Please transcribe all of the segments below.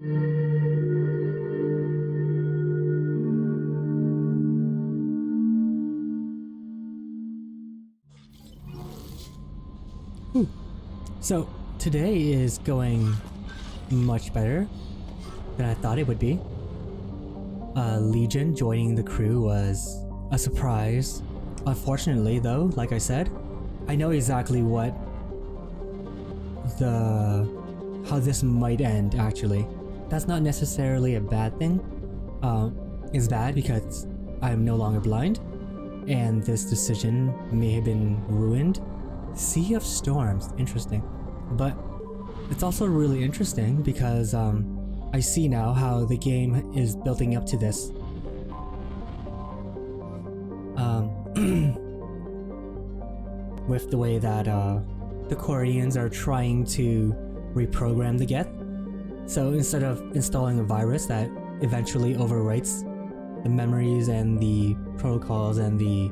So today is going much better than I thought it would be. Legion joining the crew was a surprise. Unfortunately though, like I said, I know exactly how this might end actually. That's not necessarily a bad thing. It's bad because I'm no longer blind and this decision may have been ruined. Sea of Storms, interesting. But it's also really interesting because I see now how the game is building up to this. With the way that the Quarians are trying to reprogram the Geth. So instead of installing a virus that eventually overwrites the memories and the protocols and the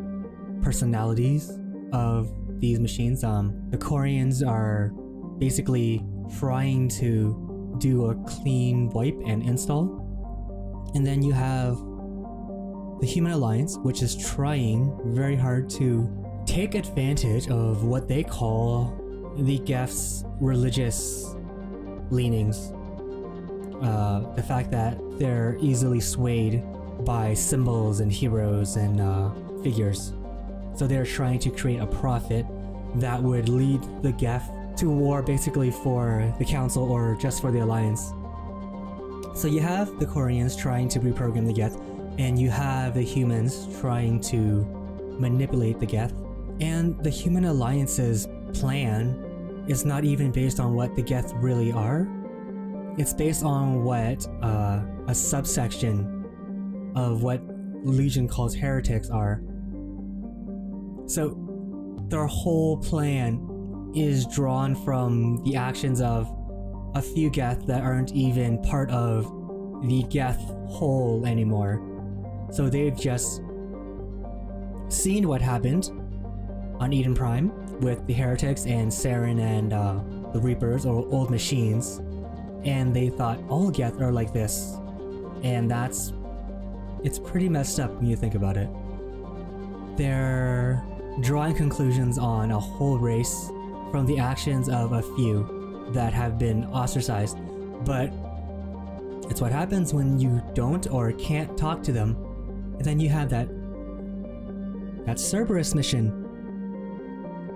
personalities of these machines, the Quarians are basically trying to do a clean wipe and install. And then you have the Human Alliance, which is trying very hard to take advantage of what they call the Geth's religious leanings. The fact that they're easily swayed by symbols and heroes and figures. So they're trying to create a prophet that would lead the Geth to war basically for the Council or just for the Alliance. So you have the Quarians trying to reprogram the Geth, and you have the humans trying to manipulate the Geth. And the Human Alliance's plan is not even based on what the Geth really are. It's based on what a subsection of what Legion calls heretics are. So their whole plan is drawn from the actions of a few Geth that aren't even part of the Geth whole anymore. So they've just seen what happened on Eden Prime with the heretics and Saren and the Reapers or old machines, and they thought all Geth are like this, and it's pretty messed up when you think about it. They're drawing conclusions on a whole race from the actions of a few that have been ostracized, but it's what happens when you don't or can't talk to them. And then you have that Cerberus mission,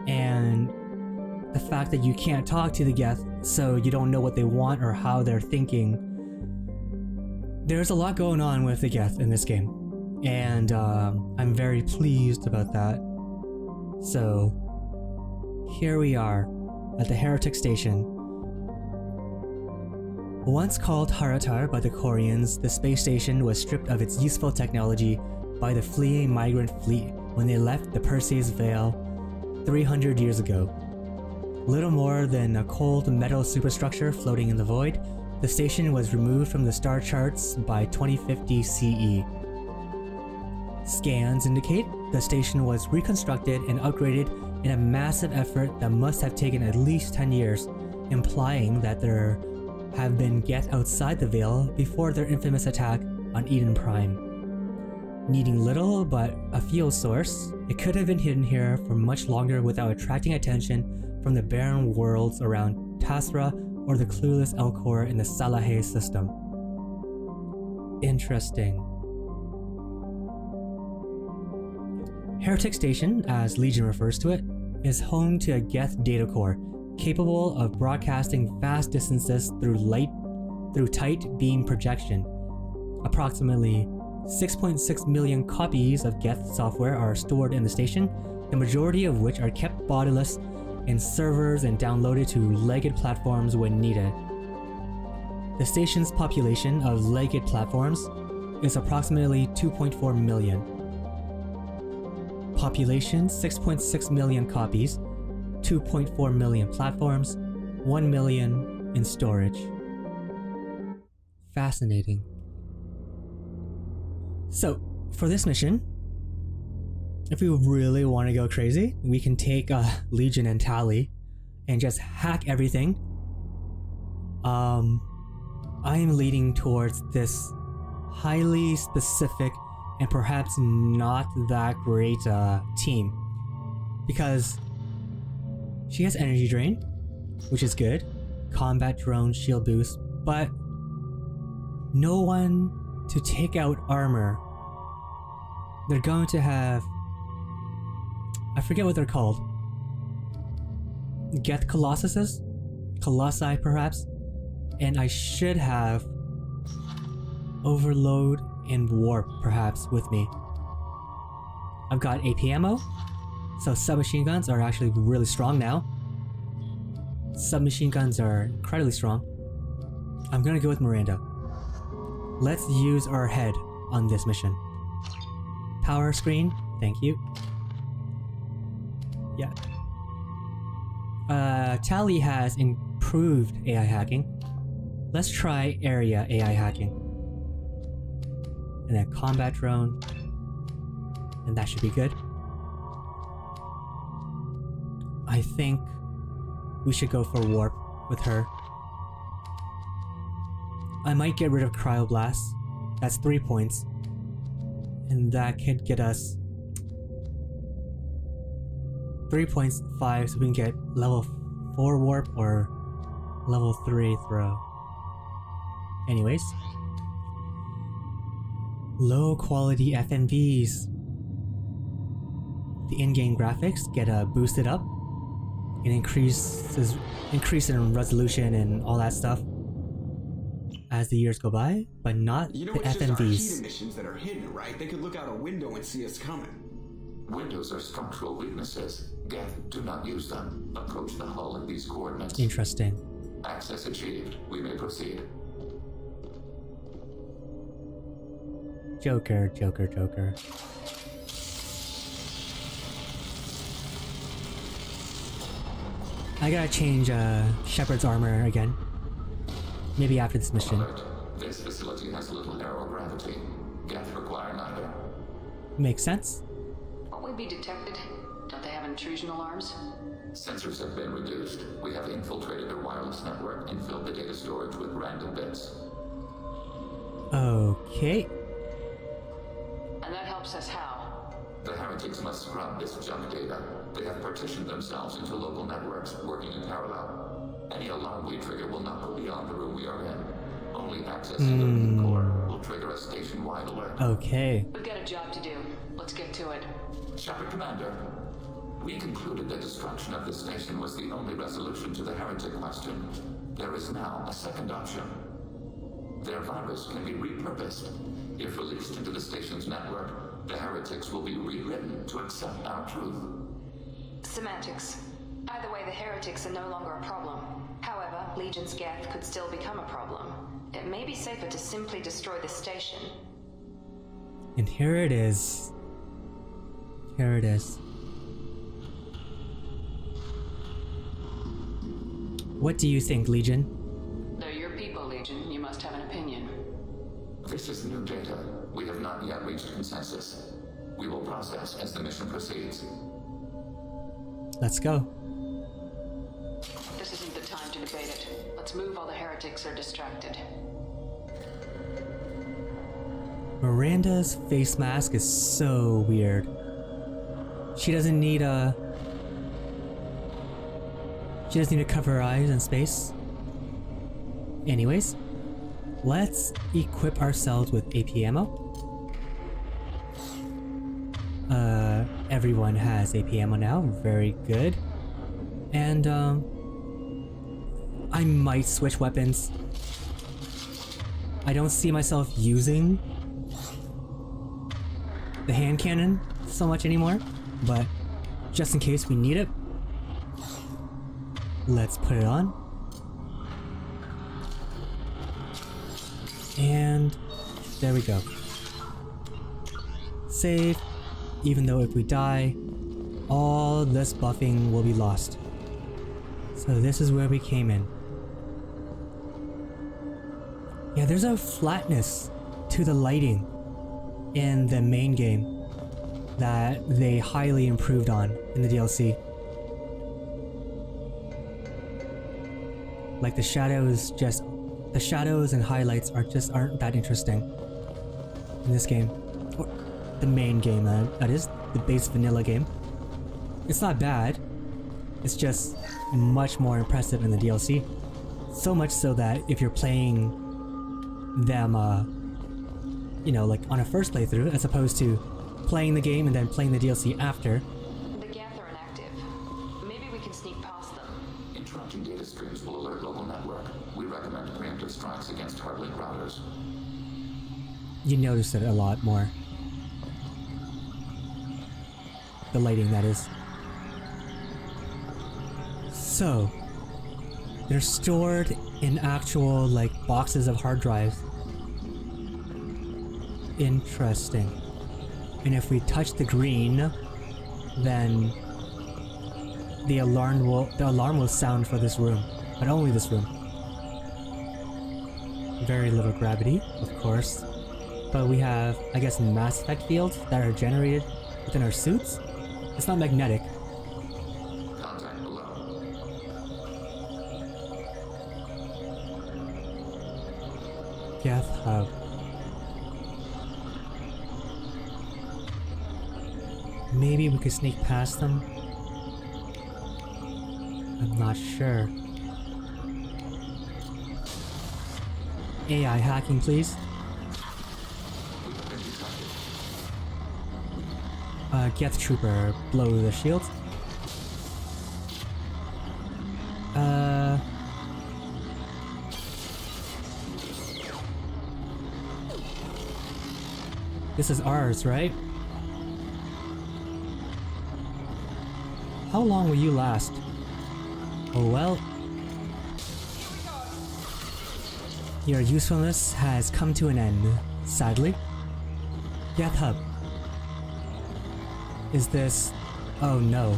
and the fact that you can't talk to the Geth, so you don't know what they want or how they're thinking. There's a lot going on with the Geth in this game, and I'm very pleased about that. So here we are at the Heretic Station. Once called Haratar by the Quarians, the space station was stripped of its useful technology by the fleeing migrant fleet when they left the Perseus Veil 300 years ago. Little more than a cold metal superstructure floating in the void, the station was removed from the star charts by 2050 CE. Scans indicate the station was reconstructed and upgraded in a massive effort that must have taken at least 10 years, implying that there have been Geth outside the Veil before their infamous attack on Eden Prime. Needing little but a fuel source, it could have been hidden here for much longer without attracting attention from the barren worlds around Tasra or the clueless Elcor in the Salahe system. Interesting. Heretic Station, as Legion refers to it, is home to a Geth data core capable of broadcasting vast distances through tight beam projection. Approximately 6.6 million copies of Geth software are stored in the station, the majority of which are kept bodiless in servers and downloaded to legged platforms when needed. The station's population of legged platforms is approximately 2.4 million. Population 6.6 million copies, 2.4 million platforms, 1 million in storage. Fascinating. So, for this mission, if we really want to go crazy, we can take Legion and Tali and just hack everything. I am leading towards this highly specific and perhaps not that great team, because she has energy drain, which is good, combat drone, shield boost, but no one to take out armor. They're going to have, I forget what they're called, Geth Colossuses? Colossi perhaps? And I should have Overload and Warp perhaps with me. I've got AP ammo, so submachine guns are actually really strong now. Submachine guns are incredibly strong. I'm gonna go with Miranda. Let's use our head on this mission. Power screen, thank you. Yeah. Tally has improved AI hacking. Let's try area AI hacking. And then combat drone. And that should be good. I think we should go for warp with her. I might get rid of Cryoblast. That's 3 points. And that could get us 3 points, 5, so we can get level 4 warp or level 3 throw. Anyways. Low quality FMVs. The in-game graphics get boosted up and increase in resolution and all that stuff as the years go by, but not the FMVs. It's just our heat emissions that are hidden, right? They could look out a window and see us coming. Windows are structural weaknesses. Geth, do not use them. Approach the hull at these coordinates. Interesting. Access achieved. We may proceed. Joker, Joker, Joker. I gotta change Shepard's armor again. Maybe after this mission. Alert. This facility has little aerogravity. Geth require neither. Makes sense. Won't we be detected? Don't they have intrusion alarms? Sensors have been reduced. We have infiltrated their wireless network and filled the data storage with random bits. Okay. And that helps us how? The heretics must scrub this junk data. They have partitioned themselves into local networks, working in parallel. Any alarm we trigger will not go beyond the room we are in. Only access to the main core will trigger a station-wide alert. Okay. We've got a job to do. Let's get to it. Shepard Commander, we concluded that destruction of this station was the only resolution to the heretic question. There is now a second option. Their virus can be repurposed. If released into the station's network, the heretics will be rewritten to accept our truth. Semantics. Either way, the heretics are no longer a problem. However, Legion's Geth could still become a problem. It may be safer to simply destroy the station. And here it is. Here it is. What do you think, Legion? They're your people, Legion. You must have an opinion. This is new data. We have not yet reached consensus. We will process as the mission proceeds. Let's go. This isn't the time to debate it. Let's move while the heretics are distracted. Miranda's face mask is so weird. She doesn't need She doesn't need to cover her eyes in space. Anyways, let's equip ourselves with AP ammo. Everyone has AP ammo now. Very good. And I might switch weapons. I don't see myself using the hand cannon so much anymore, but just in case we need it, let's put it on. And there we go. Save, even though if we die, all this buffing will be lost. So this is where we came in. Yeah, there's a flatness to the lighting in the main game that they highly improved on in the DLC. Like the shadows just the shadows and highlights aren't that interesting in this game. Or the main game, that is, the base vanilla game. It's not bad, it's just much more impressive in the DLC. So much so that if you're playing them, you know, like on a first playthrough, as opposed to playing the game and then playing the DLC after. The Geth are inactive. Maybe we can sneak past them. Interrupting data streams will alert local network. We recommend preemptive strikes against hardlink routers. You notice it a lot more. The lighting, that is. So, they're stored in actual, like, boxes of hard drives. Interesting. And if we touch the green, then the alarm will sound for this room, but only this room. Very little gravity, of course, but we have, I guess, Mass Effect fields that are generated within our suits. It's not magnetic. Contact below. Geth Hub. Maybe we could sneak past them? I'm not sure. AI hacking, please. Geth Trooper, blow the shield. This is ours, right? How long will you last? Oh well. Your usefulness has come to an end, sadly. Geth Hub. Is this... Oh no.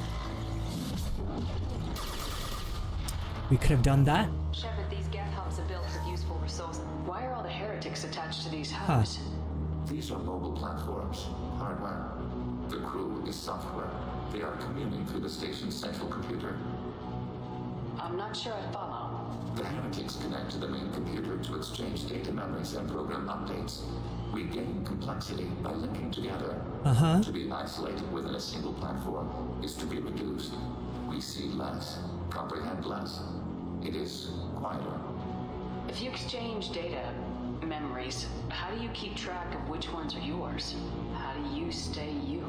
We could have done that? Shepard, these Geth hubs are built with useful resources. Why are all the heretics attached to these hubs? These are mobile platforms, hardware. The crew is software. They are communing through the station's central computer. I'm not sure I follow. The heretics connect to the main computer to exchange data memories and program updates. We gain complexity by linking together. To be isolated within a single platform is to be reduced. We see less, comprehend less. It is quieter. If you exchange data, memories, how do you keep track of which ones are yours? How do you stay you?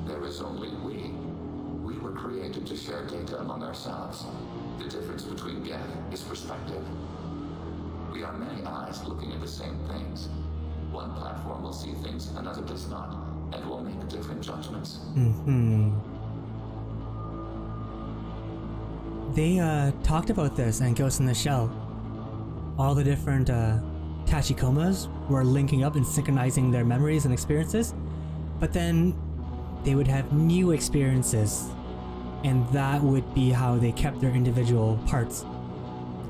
There is only we. We were created to share data among ourselves. The difference between Geth is perspective. We are many eyes looking at the same things. One platform will see things another does not, and will make different judgments. They talked about this in Ghost in the Shell. All the different Tachikomas were linking up and synchronizing their memories and experiences, but then they would have new experiences, and that would be how they kept their individual parts.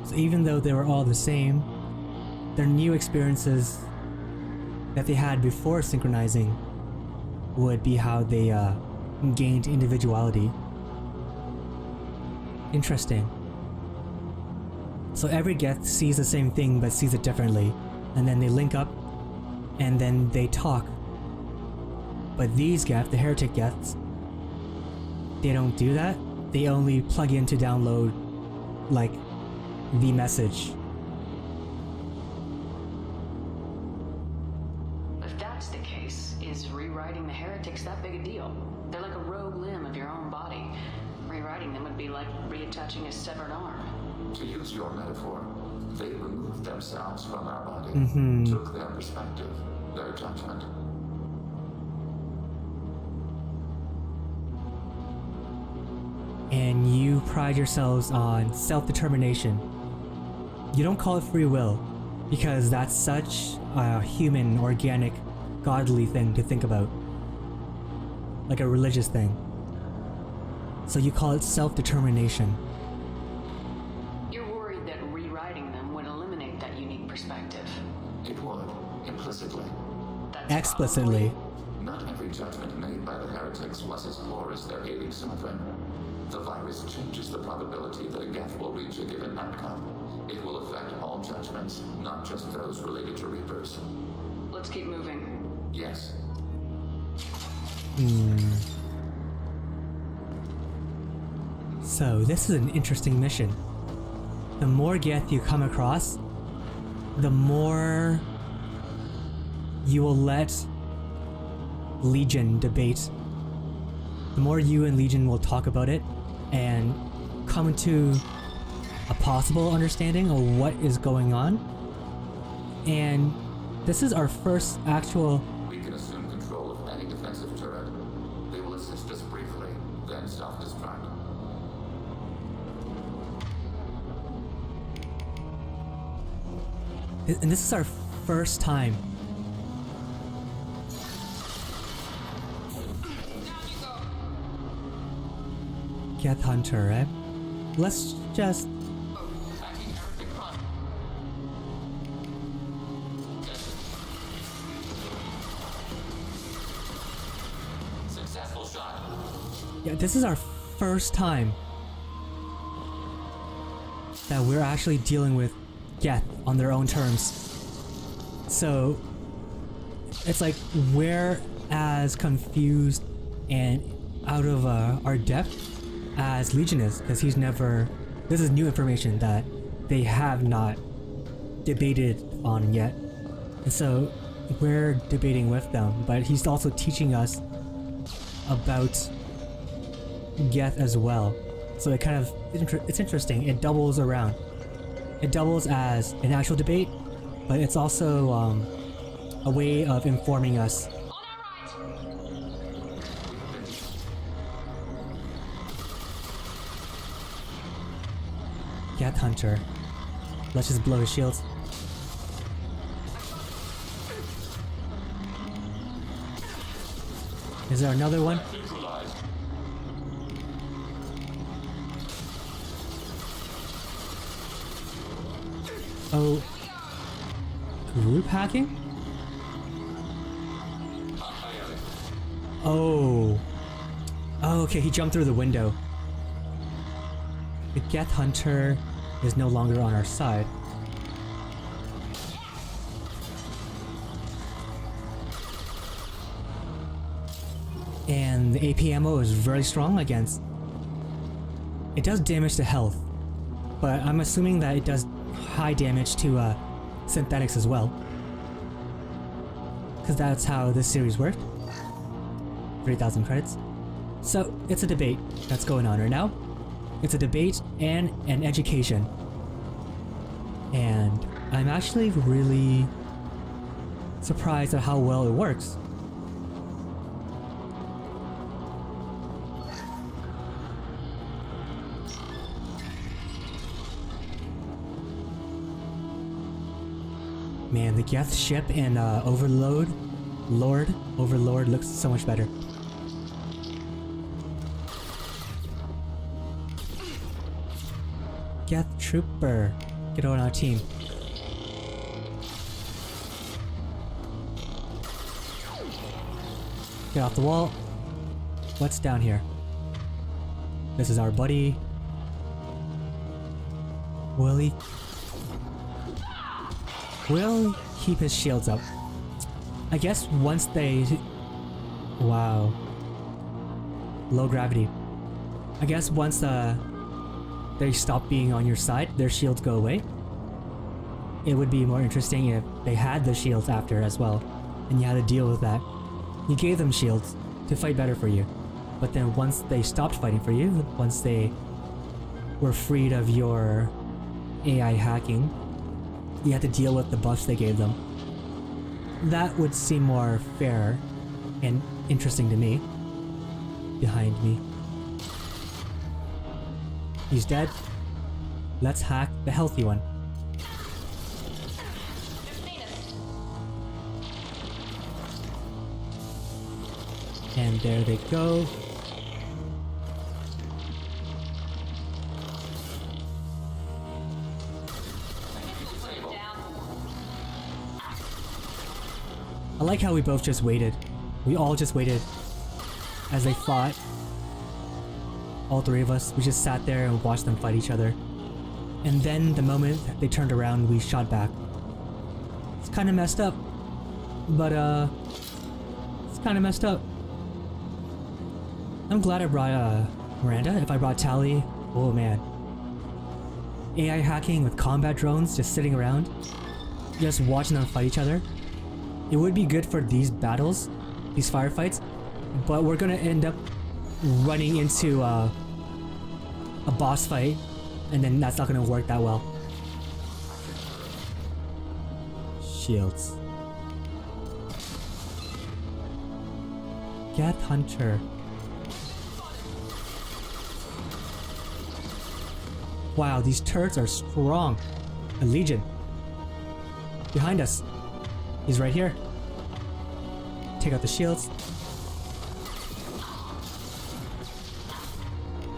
So even though they were all the same, their new experiences that they had before synchronizing would be how they gained individuality. Interesting. So every Geth sees the same thing but sees it differently, and then they link up and then they talk. But these Geth, the heretic Geths, they don't do that. They only plug in to download, like, the message. If that's the case, is rewriting the heretics that big a deal? They're like a rogue limb of your own body. Rewriting them would be like reattaching a severed arm. To use your metaphor, they removed themselves from our body, took their perspective, their judgment. And you pride yourselves on self-determination. You don't call it free will, because that's such a human, organic, godly thing to think about. Like a religious thing. So you call it self-determination. You're worried that rewriting them would eliminate that unique perspective. It would, implicitly. That's Explicitly. Not every judgment made by the heretics was as pure as their alien sovereign. The virus changes the probability that a Geth will reach a given outcome. It will affect all all judgments, not just those related to Reapers. Let's keep moving. Yes. So this is an interesting mission. The more Geth you come across, the more you will let Legion debate. The more you and Legion will talk about it and come to a possible understanding of what is going on. And this is our first actual... We can assume control of any defensive turret. They will assist us briefly, then self-destruct. And this is our first time. Geth Hunter, right? Let's just... Hacking heretic run. Successful shot. Yeah, this is our first time that we're actually dealing with Geth on their own terms. So it's like we're as confused and out of our depth as Legion is, because he's never... This is new information that they have not debated on yet. And so we're debating with them, but he's also teaching us about Geth as well. So it kind of... it's interesting. It doubles around. It doubles as an actual debate, but it's also a way of informing us. On our right! Geth Hunter. Let's just blow his shields. Is there another one? Neutralized. Oh. Group hacking? Oh. Oh, okay, he jumped through the window. The Geth Hunter is no longer on our side. And the AP ammo is very strong against... It does damage to health, but I'm assuming that it does high damage to synthetics as well. Because that's how this series worked. 3,000 credits. So, it's a debate that's going on right now. It's a debate and an education. And I'm actually really surprised at how well it works. Man, the Geth ship in Overlord looks so much better. Geth Trooper, get on our team. Get off the wall. What's down here? This is our buddy. Will he keep his shields up? I guess once they... Wow. Low gravity. I guess once they stop being on your side, their shields go away. It would be more interesting if they had the shields after as well, and you had to deal with that. You gave them shields to fight better for you, but then once they stopped fighting for you, once they were freed of your AI hacking, you had to deal with the buffs they gave them. That would seem more fair and interesting to me. Behind me. He's dead. Let's hack the healthy one. And there they go. I like how we both just waited. We all just waited as they fought. All three of us, we just sat there and watched them fight each other. And then the moment they turned around, we shot back. It's kind of messed up. But, it's kind of messed up. I'm glad I brought, Miranda. If I brought Tali, oh man. AI hacking with combat drones just sitting around, just watching them fight each other. It would be good for these battles, these firefights, but we're gonna end up running into, a boss fight, and then that's not gonna work that well. Shields. Geth Hunter. Wow, these turrets are strong. A Legion. Behind us. He's right here. Take out the shields.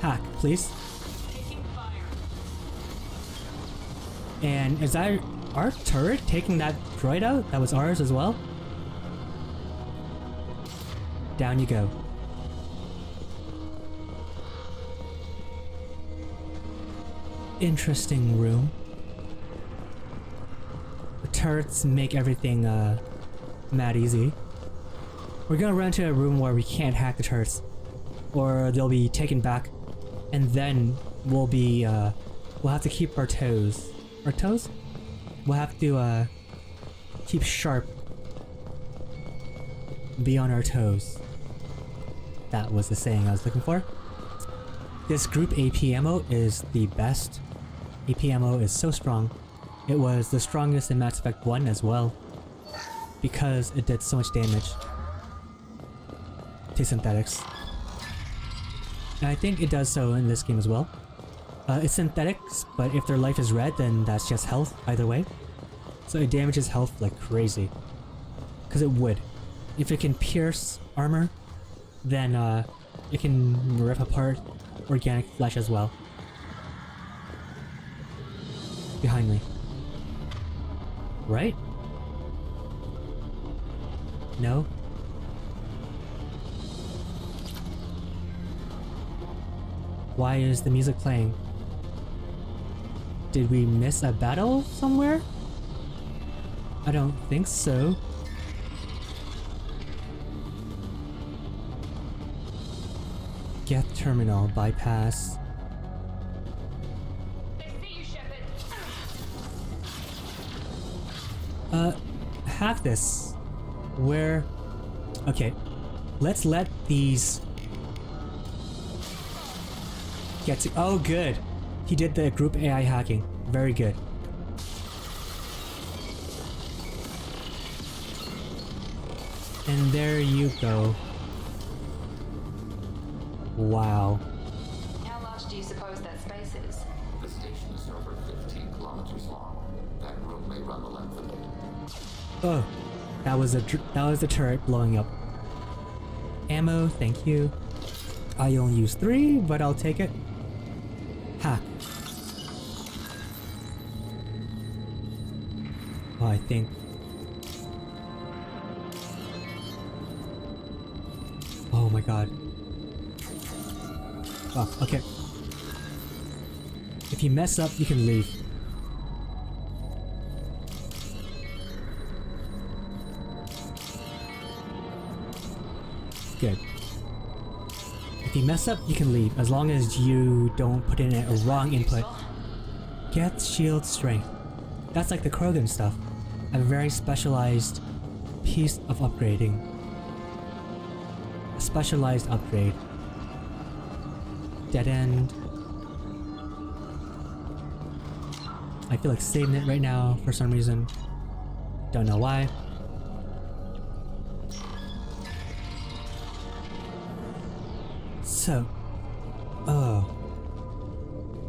Hack, please. And is that our turret taking that droid out? That was ours as well? Down you go. Interesting room. The turrets make everything mad easy. We're gonna run into a room where we can't hack the turrets, or they'll be taken back, and then we'll be we'll have to keep our toes. Our toes? We'll have to keep sharp. Be on our toes. That was the saying I was looking for. This group AP ammo is the best. AP ammo is so strong. It was the strongest in Mass Effect 1 as well, because it did so much damage to synthetics. And I think it does so in this game as well. It's synthetics, but if their life is red, then that's just health either way. So it damages health like crazy. Because it would. If it can pierce armor, then it can rip apart organic flesh as well. Behind me. Right? No? Why is the music playing? Did we miss a battle somewhere? I don't think so. Geth terminal bypass. They see you, Shepard. Have this. Where? Okay. Let's let these get to. Oh, good. He did the group AI hacking. Very good. And there you go. Wow. How large do you suppose that space is? The station is over 15 kilometers long. That room may run the length of it. Oh, that was the turret blowing up. Ammo, thank you. I only use 3, but I'll take it. Hack. Oh, I think. Oh my god. Oh, okay. If you mess up, you can leave. Good. If you mess up, you can leave, as long as you don't put in a wrong input. Get shield strength. That's like the Krogan stuff. A very specialized piece of upgrading. A specialized upgrade. Dead end. I feel like saving it right now for some reason. Don't know why. So, oh.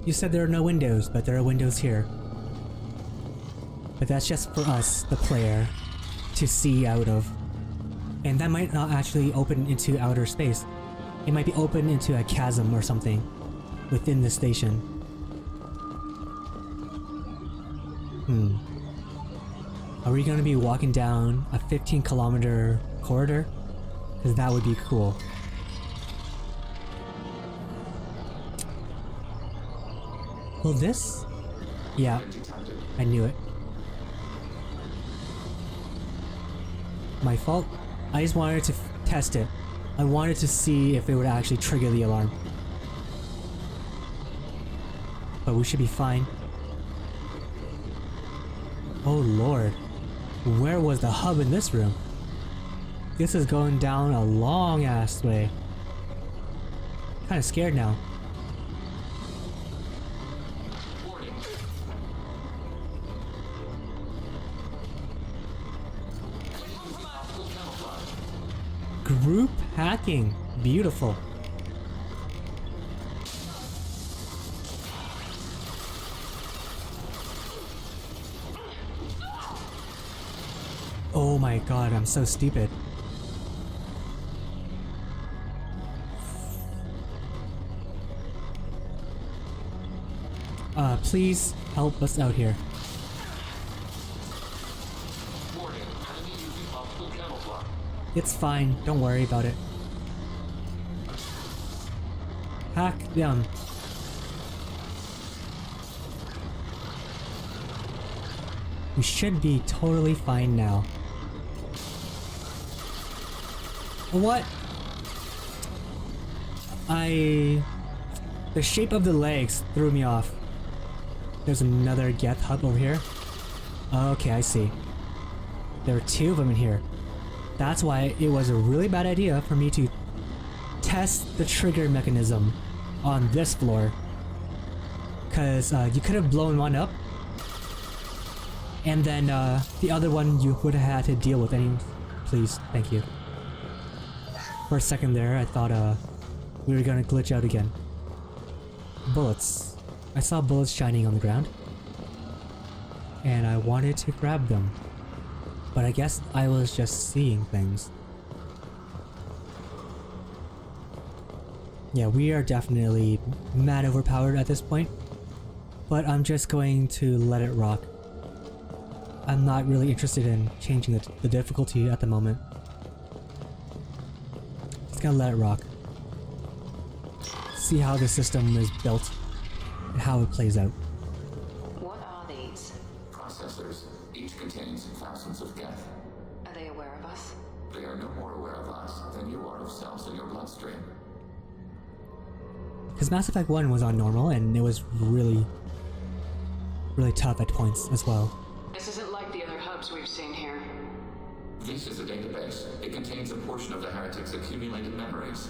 You said there are no windows, but there are windows here. But that's just for us, the player, to see out of. And that might not actually open into outer space. It might be open into a chasm or something within the station. Are we gonna be walking down a 15-kilometer corridor? Because that would be cool. Will this Yeah, Been detected. I knew it. My fault. I just wanted to test it. I wanted to see if it would actually trigger the alarm. But we should be fine. Oh lord. Where was the hub in this room? This is going down a long ass way. Kinda scared now. Warning. Optical camouflage. Group hacking. Beautiful. Oh my god, I'm so stupid. Please help us out here. Warning. Enemy using optical camouflage. It's fine, don't worry about it. Hack them. We should be totally fine now. What? The shape of the legs threw me off. There's another Geth hub over here. Okay, I see. There are two of them in here. That's why it was a really bad idea for me to test the trigger mechanism on this floor. Cause you could have blown one up, and then the other one you would have had to deal with any. Please, thank you. For a second there, I thought we were gonna glitch out again. Bullets. I saw bullets shining on the ground, and I wanted to grab them, but I guess I was just seeing things. Yeah, we are definitely mad overpowered at this point, but I'm just going to let it rock. I'm not really interested in changing the difficulty at the moment. Just gonna let it rock. See how the system is built and how it plays out. What are these? Processors, each contains thousands of Geth. Are they aware of us? They are no more aware of us than you are of cells in your bloodstream. Because Mass Effect 1 was on normal and it was really tough at points as well. This isn't like the other hubs we've seen here. This is a database. It contains a portion of the heretics' accumulated memories.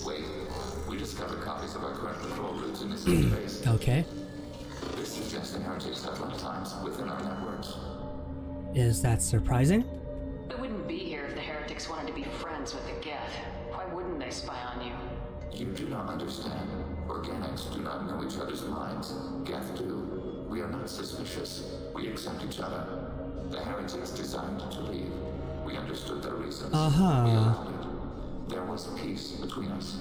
Wait, we discovered copies of our current control routes in this database. Okay. This suggests the heretics have lifetimes within our networks. Is that surprising? We wouldn't be here if the heretics wanted to be friends with the Geth. Why wouldn't they spy on you? You do not understand. Organics do not know each other's minds. Geth do. We are not suspicious. We accept each other. The heretics designed to leave. We understood their reasons. We allowed it. There was peace between us.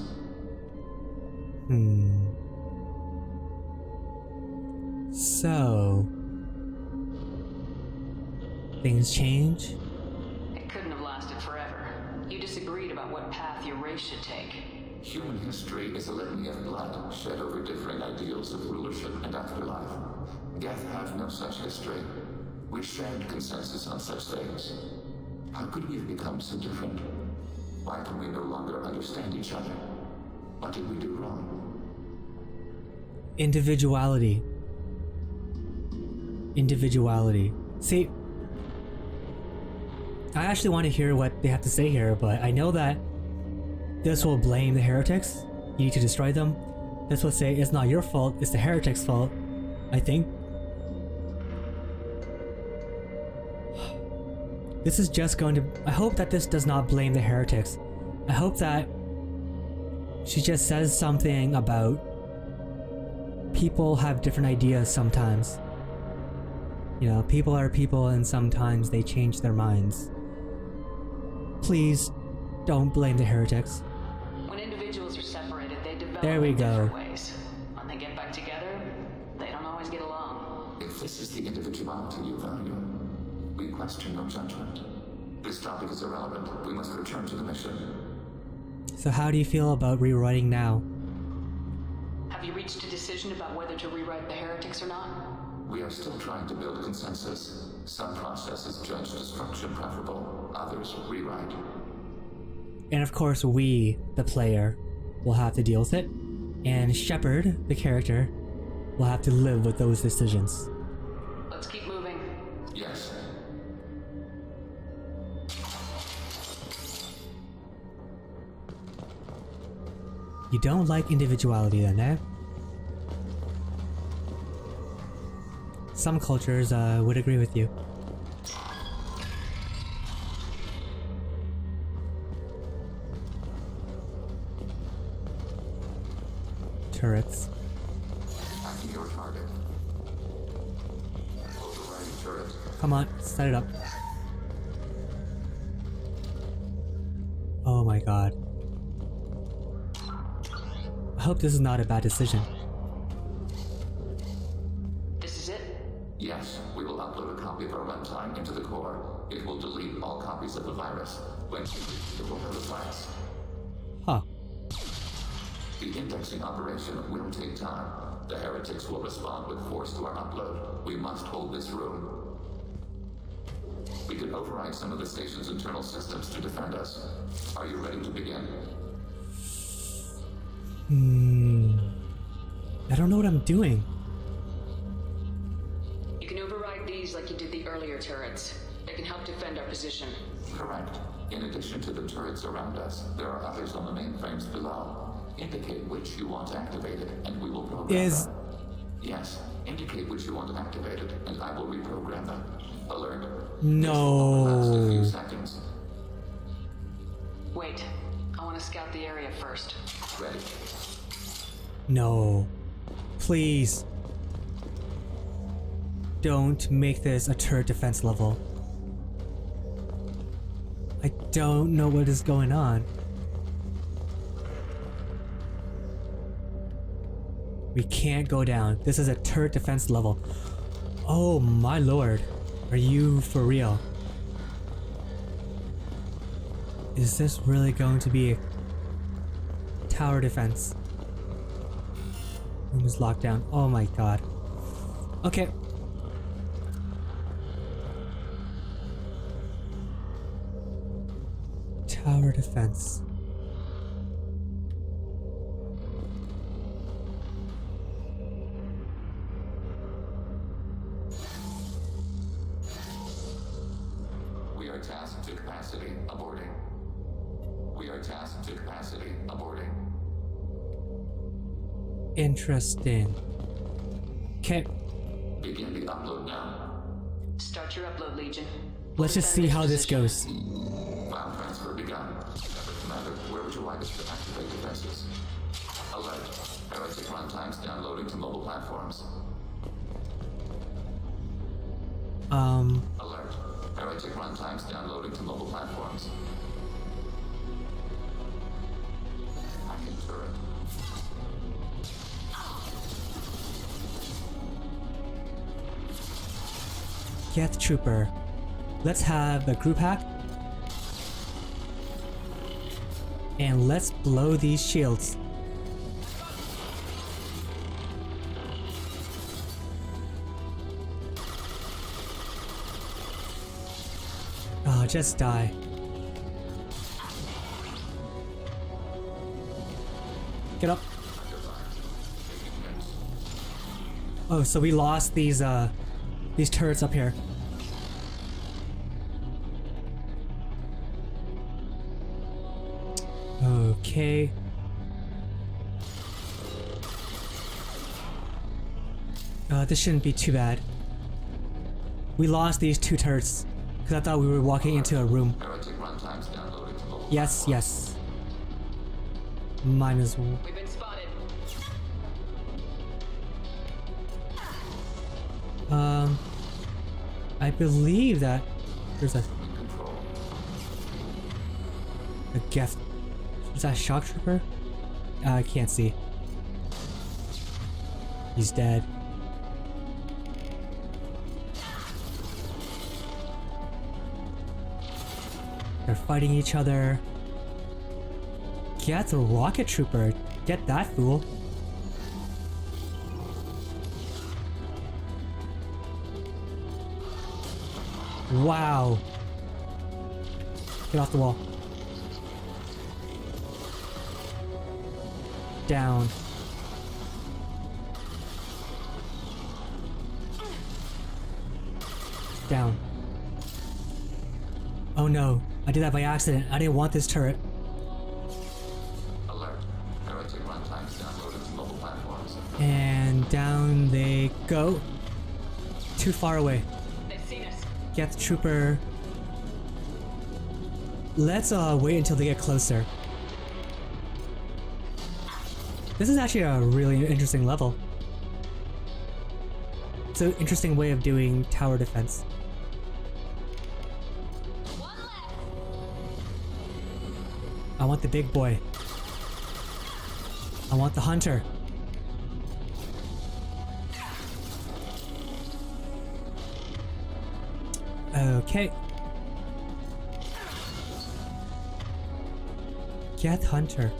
So... things change? It couldn't have lasted forever. You disagreed about what path your race should take. Human history is a litany of blood shed over differing ideals of rulership and afterlife. Geth have no such history. We shared consensus on such things. How could we have become so different? Why can we no longer understand each other? What did we do wrong? Individuality. Individuality. See, I actually want to hear what they have to say here, but I know that this will blame the heretics. You need to destroy them. This will say it's not your fault, it's the heretics' fault, I think. This is just going to... I hope that this does not blame the heretics. I hope that she just says something about people have different ideas sometimes. You know, people are people and sometimes they change their minds. Please, don't blame the heretics. When individuals are separated, they develop There we in go. different ways. When they get back together, they don't always get along. If this is the individuality you value, we question your judgment. This topic is irrelevant. We must return to the mission. So how do you feel about rewriting now? Have you reached a decision about whether to rewrite the heretics or not? We are still trying to build consensus. Some processes judge destruction preferable, others rewrite. And of course we, the player, will have to deal with it. And Shepard, the character, will have to live with those decisions. Let's keep moving. Yes. You don't like individuality then, eh? Some cultures would agree with you. Turrets. Attacking your target. Overriding turret. Come on, set it up. Oh my god. I hope this is not a bad decision. This is it? Yes, we will upload a copy of our runtime into the core. It will delete all copies of the virus. When you reach the core of the class. Huh. The indexing operation will take time. The heretics will respond with force to our upload. We must hold this room. We can override some of the station's internal systems to defend us. Are you ready to begin? I don't know what I'm doing. You can override these like you did the earlier turrets. They can help defend our position. Correct. In addition to the turrets around us, there are others on the mainframes below. Indicate which you want activated, and we will program them. Yes, indicate which you want activated, and I will reprogram them. Alert. This will last a few No. seconds. Wait, I want to scout the area first. Ready. No. Please. Don't make this a turret defense level. I don't know what is going on. We can't go down. This is a turret defense level. Oh my lord. Are you for real? Is this really going to be a tower defense? Room is locked down. Oh my god. Okay. Tower defense. We are tasked to capacity. Aborting. We are tasked to capacity. Aborting. Interesting. Okay, Begin the upload now. Start your upload, Legion. let's just see how this goes. File transfer begun. Commander, where would you like us to activate defenses? Alert. Heretic runtimes downloading to mobile platforms. Alert. Heretic runtimes downloading to mobile platforms. Hacking turret. Geth Trooper. Let's have a group hack. And let's blow these shields. Oh, just die. Get up. Oh, so we lost these turrets up here. Okay. This shouldn't be too bad. We lost these two turrets because I thought we were walking into a room. Heretic runtimes downloading to mobile Yes, yes. Mine as well. We've been spotted. I believe that there's a control. Geth. Is that a shock trooper? I can't see. He's dead. They're fighting each other. Get the rocket trooper. Get that fool. Wow. Get off the wall. Down. Down. Oh no, I did that by accident. I didn't want this turret. Alert. Heretic runtimes downloaded to mobile platforms. And down they go. Too far away. They've seen us. Get the trooper. Let's wait until they get closer. This is actually a really interesting level. It's an interesting way of doing tower defense. I want the big boy. I want the hunter. Okay. Get hunter.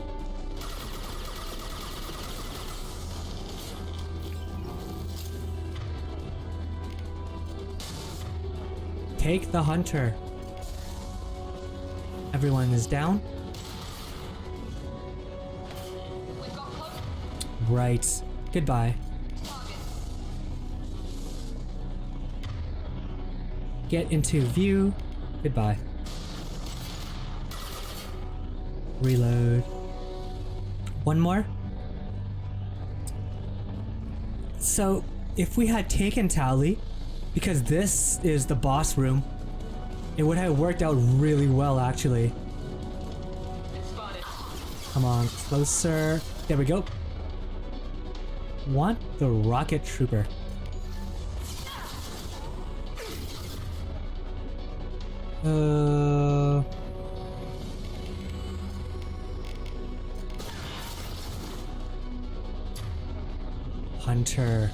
Take the hunter. Everyone is down. Right. Goodbye. Get into view. Goodbye. Reload. One more. So, if we had taken Tali, because this is the boss room, it would have worked out really well, actually. Come on, closer. There we go. Want the rocket trooper. Hunter.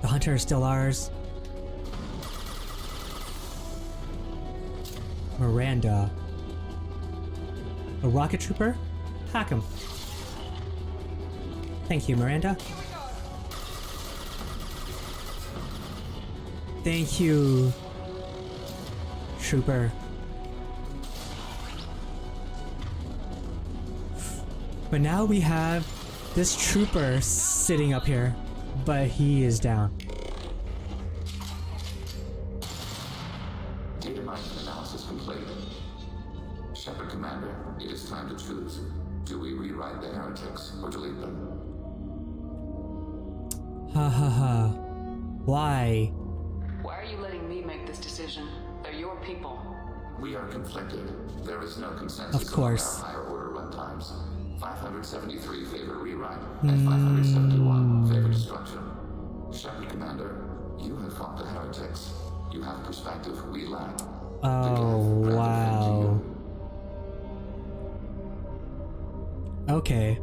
The hunter is still ours. Miranda. A rocket trooper? Hack him. Thank you, Miranda. Thank you, trooper. But now we have this trooper sitting up here, but he is down. Data mining analysis complete. Shepard Commander, it is time to choose. Do we rewrite the heretics or delete them? Ha ha ha. Why? Why are you letting me make this decision? They're your people. We are conflicted. There is no consensus Of course. among our higher order runtimes. 573 favor rewrite, and 571 favor destruction. Shepard Commander, you have fought the heretics. You have perspective we lack. Oh, wow. Okay.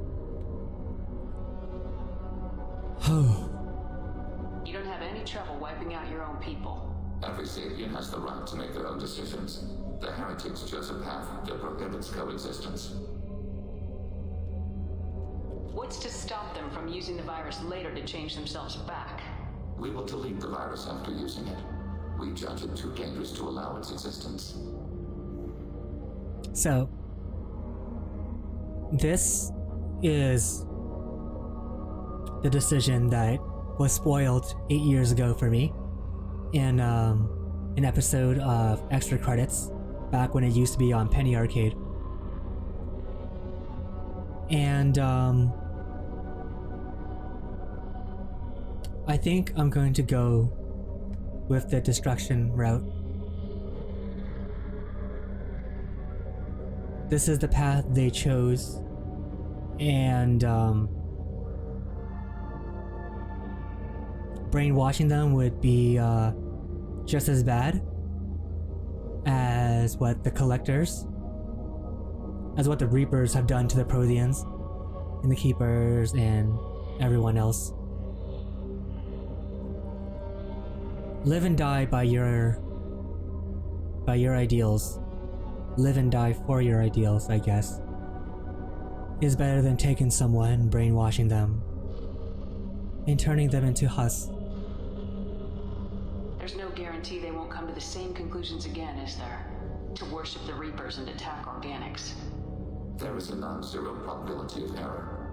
You don't have any trouble wiping out your own people. Every sapient has the right to make their own decisions. The heretics chose a path that prohibits coexistence. What's to stop them from using the virus later to change themselves back? We will delete the virus after using it. We judge it too dangerous to allow its existence. So, this is the decision that was spoiled 8 years ago for me in an episode of Extra Credits back when it used to be on Penny Arcade. And I think I'm going to go with the destruction route. This is the path they chose, and brainwashing them would be just as bad as what the Collectors, as what the Reapers have done to the Protheans and the Keepers and everyone else. Live and die by your ideals. Live and die for your ideals, I guess. Is better than taking someone, brainwashing them, and turning them into husks. There's no guarantee they won't come to the same conclusions again, is there? To worship the Reapers and attack organics. There is a non-zero probability of error.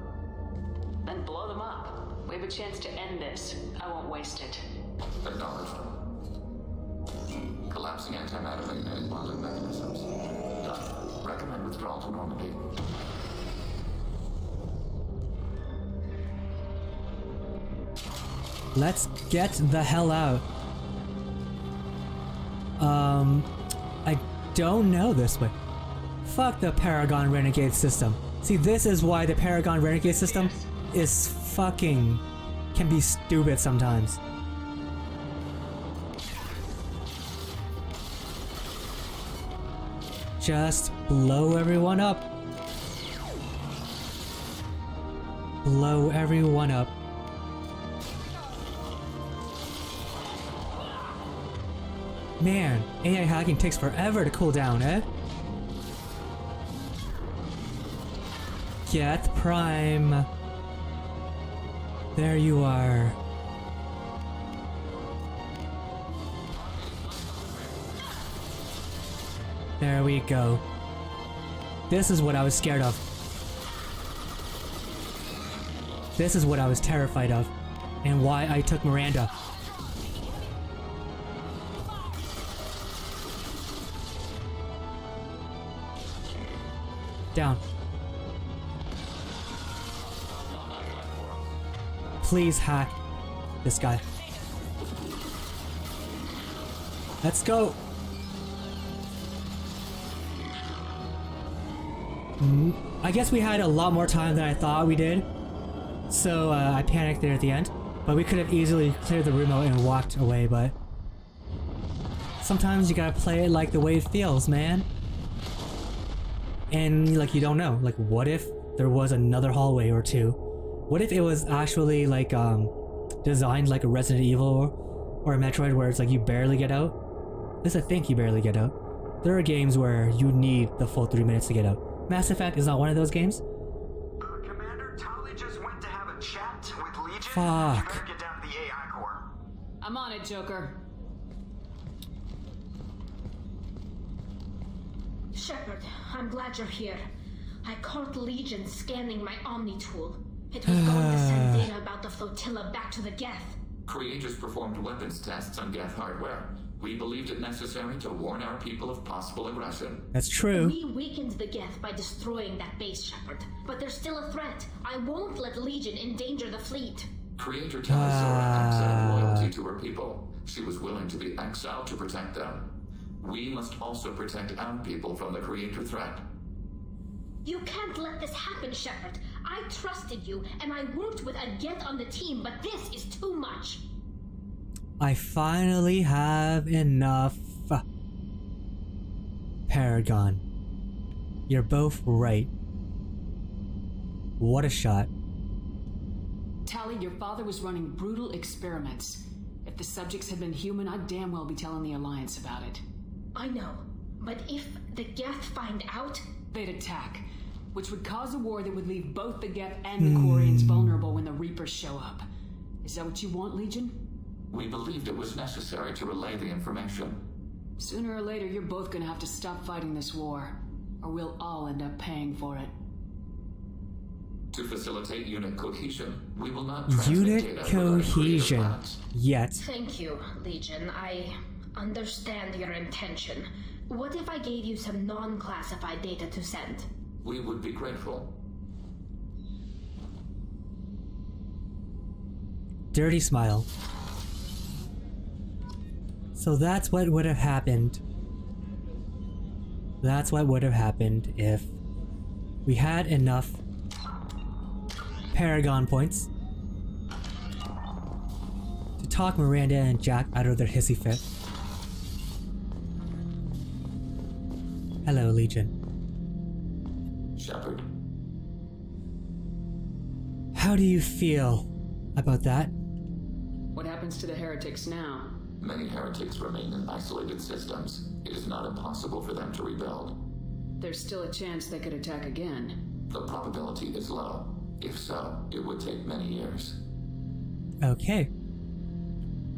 Then blow them up. We have a chance to end this. I won't waste it. Acknowledged. Collapsing antimatter and bonding mechanisms. Done. Recommend withdrawal to Normandy. Let's get the hell out. I don't know this way. Fuck the Paragon Renegade system. See, this is why the Paragon Renegade system is fucking... can be stupid sometimes. Just blow everyone up. Blow everyone up. Man, AI hacking takes forever to cool down, eh? Get Prime. There you are. There we go. This is what I was scared of. This is what I was terrified of. And why I took Miranda. Down. Please hack this guy. Let's go. I guess we had a lot more time than I thought we did. So I panicked there at the end. But we could have easily cleared the room out and walked away, but... sometimes you gotta play it like the way it feels, man. And like you don't know, like what if there was another hallway or two? What if it was actually like designed like a Resident Evil or a Metroid where it's like you barely get out? At least I think you barely get out. There are games where you need the full 3 minutes to get out. Mass Effect is not one of those games. Commander, Tali just went to have a chat with Legion. Fuck. You better get down to the AI core. I'm on it, Joker. Shepard, I'm glad you're here. I caught Legion scanning my Omni tool. It was going to send data about the flotilla back to the Geth. Creators performed weapons tests on Geth hardware. We believed it necessary to warn our people of possible aggression. That's true. We weakened the Geth by destroying that base, Shepard. But there's still a threat. I won't let Legion endanger the fleet. Creator Tali Zora acts out of loyalty to her people. She was willing to be exiled to protect them. We must also protect our people from the Creator threat. You can't let this happen, Shepard. I trusted you, and I worked with a Geth on the team, but this is too much. I finally have enough. Paragon. You're both right. What a shot. Tali, your father was running brutal experiments. If the subjects had been human, I'd damn well be telling the Alliance about it. I know, but if the Geth find out... They'd attack, which would cause a war that would leave both the Geth and the Quarians vulnerable when the Reapers show up. Is that what you want, Legion? We believed it was necessary to relay the information. Sooner or later, you're both gonna have to stop fighting this war, or we'll all end up paying for it. To facilitate unit cohesion, we will not transmit Unit data regarding Creator cohesion. plans. Yet. Thank you, Legion. I understand your intention. What if I gave you some non-classified data to send? We would be grateful. Dirty smile. So that's what would have happened. That's what would have happened if we had enough Paragon points to talk Miranda and Jack out of their hissy fit. Hello, Legion. Shepard, How do you feel about that? What happens to the heretics now? Many heretics remain in isolated systems. It is not impossible for them to rebuild. There's still a chance they could attack again. The probability is low. If so, it would take many years. Okay.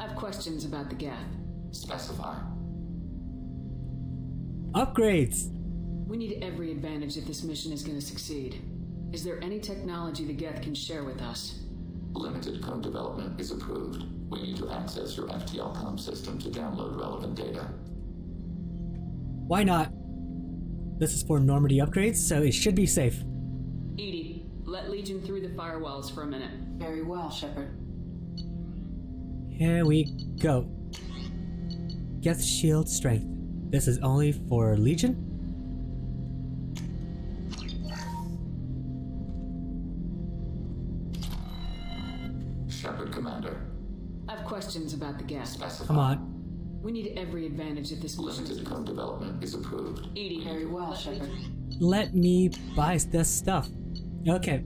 I have questions about the Geth. Specify. Upgrades! We need every advantage if this mission is going to succeed. Is there any technology the Geth can share with us? Limited code development is approved. We need to access your FTLCOM system to download relevant data. Why not? This is for Normandy upgrades, so it should be safe. EDI, let Legion through the firewalls for a minute. Very well, Shepard. Here we go. Geth shield strength. This is only for Legion? Shepard, Commander. I have questions about the Geth. Specify. Come on. We need every advantage if this mission is... Limited code development is approved. EDI, Very well, Shepard. Let me buy this stuff. Okay.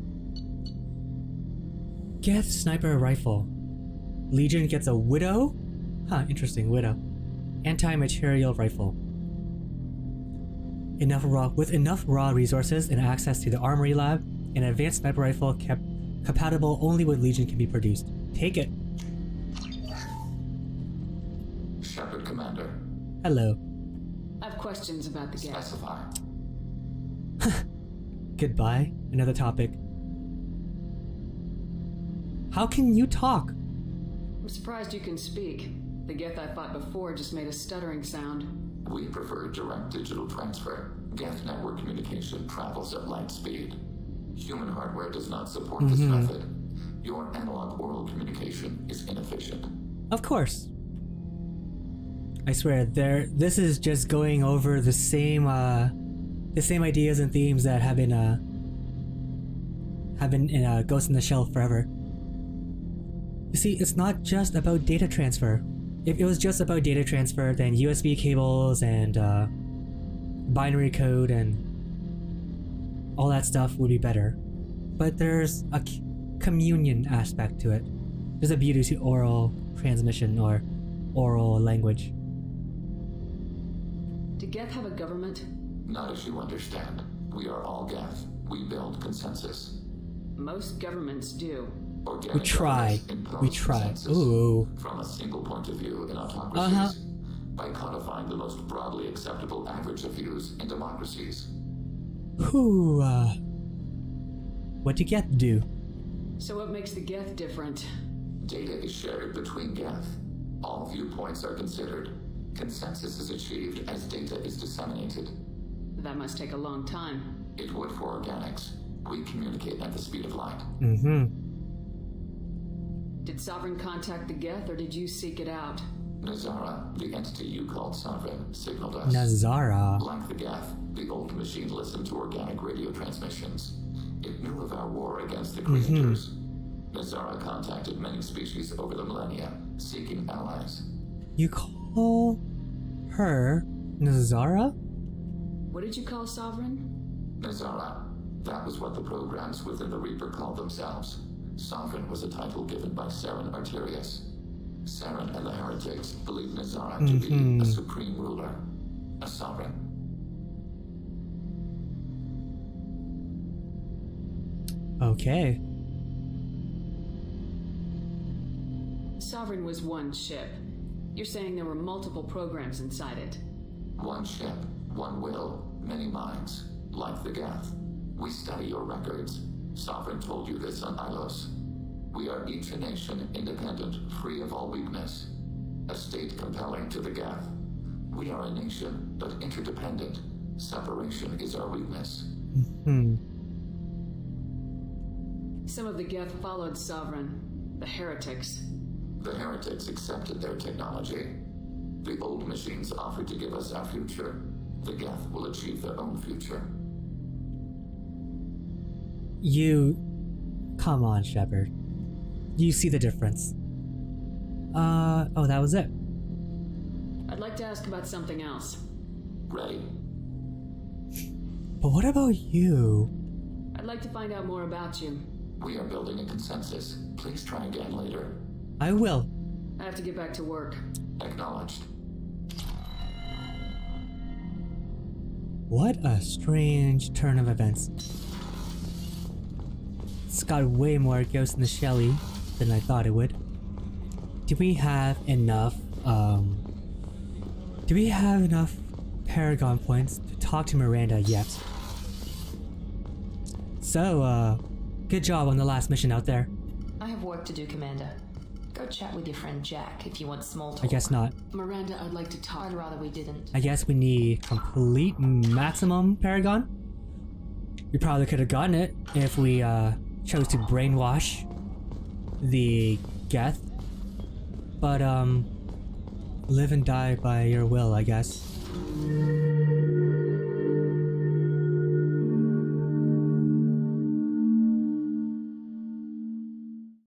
Geth sniper rifle. Legion gets a Widow? Huh, interesting, Widow. Anti-material rifle. With enough raw resources and access to the armory lab, an advanced sniper rifle compatible only with Legion can be produced. Take it. Shepard, Commander. Hello. I have questions about the Geth. Specify. Goodbye. Another topic. How can you talk? I'm surprised you can speak. The Geth I fought before just made a stuttering sound. We prefer direct digital transfer. Geth network communication travels at light speed. Human hardware does not support this method. Your analog oral communication is inefficient. Of course. I swear, this is just going over the same ideas and themes that have been in Ghost in the Shell forever. You see, it's not just about data transfer. If it was just about data transfer, then USB cables and binary code and all that stuff would be better. But there's a communion aspect to it. There's a beauty to oral transmission or oral language. Do Geth have a government? Not as you understand. We are all Geth. We build consensus. Most governments do. Organic We try. governments impose We try. consensus Ooh. From a single point of view in autocracies. By codifying the most broadly acceptable average of views in democracies. Whew, what do Geth do? So what makes the Geth different? Data is shared between Geth. All viewpoints are considered. Consensus is achieved as data is disseminated. That must take a long time. It would for organics. We communicate at the speed of light. Did Sovereign contact the Geth or did you seek it out? Nazara, the entity you called Sovereign, signaled us. Nazara. Like the Geth, the old machine listened to organic radio transmissions. It knew of our war against the creatures. Nazara contacted many species over the millennia, seeking allies. You call her Nazara? What did you call Sovereign? Nazara. That was what the programs within the Reaper called themselves. Sovereign was a title given by Saren Arterius. Saren and the heretics believed Nazara to be a supreme ruler, a sovereign. Okay. Sovereign was one ship. You're saying there were multiple programs inside it. One ship, one will, many minds, like the Geth. We study your records. Sovereign told you this on Ilos. We are each a nation, independent, free of all weakness. A state compelling to the Geth. We are a nation, but interdependent. Separation is our weakness. Some of the Geth followed Sovereign. The heretics. The heretics accepted their technology. The old machines offered to give us our future. The Geth will achieve their own future. Come on, Shepard. You see the difference. Oh, that was it. I'd like to ask about something else. Ready? But what about you? I'd like to find out more about you. We are building a consensus. Please try again later. I will. I have to get back to work. Acknowledged. What a strange turn of events. It's got way more Ghost in the Shelly than I thought it would. Do we have enough Paragon points to talk to Miranda yet? So, good job on the last mission out there. I have work to do, Commander. Go chat with your friend Jack if you want small talk. I guess not. Miranda, I'd like to talk. I'd rather we didn't. I guess we need complete maximum Paragon. We probably could have gotten it if we chose to brainwash the Geth. But live and die by your will, I guess.